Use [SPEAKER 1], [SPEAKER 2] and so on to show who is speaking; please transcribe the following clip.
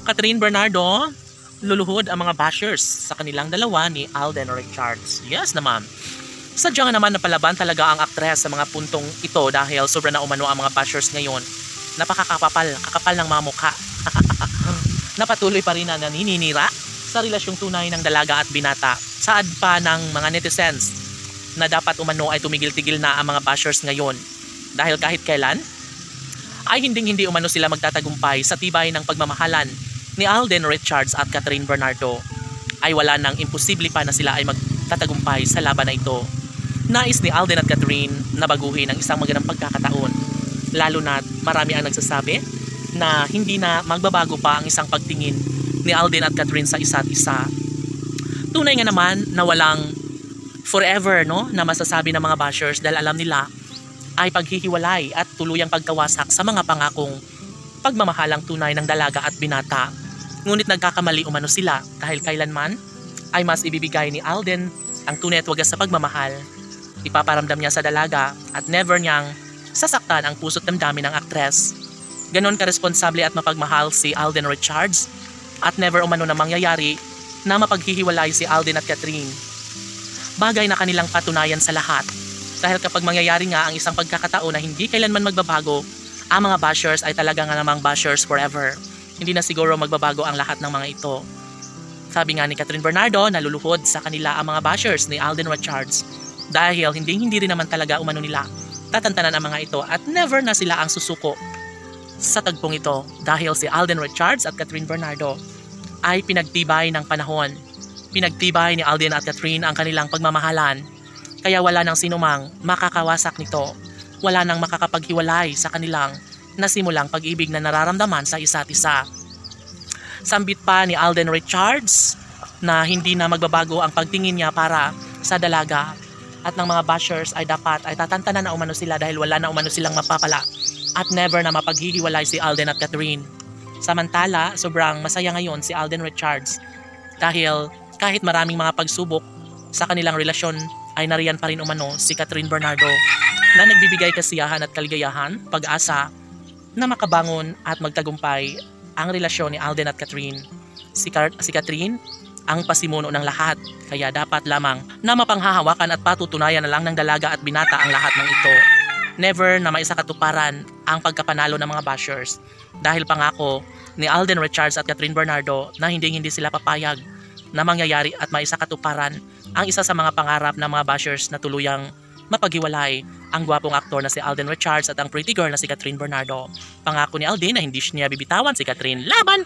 [SPEAKER 1] Catherine Bernardo, luluhod ang mga bashers sa kanilang dalawa ni Alden Richards. Yes naman. Sadya nga naman napalaban talaga ang aktres sa mga puntong ito dahil sobra na umano ang mga bashers ngayon. Kakapal ng mga mukha. Napatuloy pa rin na naninira sa relasyong tunay ng dalaga at binata. Saad pa ng mga netizens na dapat umano ay tumigil-tigil na ang mga bashers ngayon. Dahil kahit kailan ay hindi umano sila magtatagumpay sa tibay ng pagmamahalan ni Alden Richards at Catherine Bernardo, ay wala nang imposible pa na sila ay magtatagumpay sa laban na ito. Nais ni Alden at Catherine na baguhin ang isang magandang pagkakataon, lalo na marami ang nagsasabi na hindi na magbabago pa ang isang pagtingin ni Alden at Catherine sa isa't isa. Tunay nga naman na walang forever na masasabi ng mga bashers dahil alam nila ay paghihiwalay at tuluyang pagkawasak sa mga pangakong pagmamahalang tunay ng dalaga at binata. Ngunit nagkakamali umano sila dahil kailanman ay mas ibibigay ni Alden ang tunay at wagas sa pagmamahal. Ipaparamdam niya sa dalaga at never niyang sasaktan ang puso't damdamin ng aktres. Ganon karesponsable at mapagmahal si Alden Richards at never umano na mangyayari na mapaghihiwalay si Alden at Catherine. Bagay na kanilang patunayan sa lahat dahil kapag mangyayari nga ang isang pagkakataon na hindi kailanman magbabago, ang mga bashers ay talaga nga namang bashers forever. Hindi na siguro magbabago ang lahat ng mga ito. Sabi nga ni Catherine Bernardo, naluluhod sa kanila ang mga bashers ni Alden Richards dahil hindi rin naman talaga umano nila tatantanan ang mga ito at never na sila ang susuko sa tagpong ito dahil si Alden Richards at Catherine Bernardo ay pinagtibay ng panahon. Pinagtibay ni Alden at Catherine ang kanilang pagmamahalan, kaya wala nang sinumang makakawasak nito. Wala nang makakapaghiwalay sa kanilang nasimulang pag-ibig na nararamdaman sa isa't isa. Sambit pa ni Alden Richards na hindi na magbabago ang pagtingin niya para sa dalaga at ng mga bashers ay dapat ay tatantanan na umano sila dahil wala na umano silang mapapala at never na mapaghihiwalay si Alden at Catherine. Samantala, sobrang masaya ngayon si Alden Richards dahil kahit maraming mga pagsubok sa kanilang relasyon ay nariyan pa rin umano si Catherine Bernardo na nagbibigay kasiyahan at kaligayahan, pag-asa na makabangon at magtagumpay ang relasyon ni Alden at Catherine. Si Catherine ang pasimuno ng lahat, kaya dapat lamang na mapanghahawakan at patutunayan na lang ng dalaga at binata ang lahat ng ito. Never na maisakatuparan ang pagkapanalo ng mga bashers dahil pangako ni Alden Richards at Catherine Bernardo na hindi sila papayag na mangyayari at maisakatuparan ang isa sa mga pangarap ng mga bashers na tuluyang mapaghiwalay ang gwapong aktor na si Alden Richards at ang pretty girl na si Catherine Bernardo. Pangako ni Alden na hindi niya bibitawan si Catherine laban!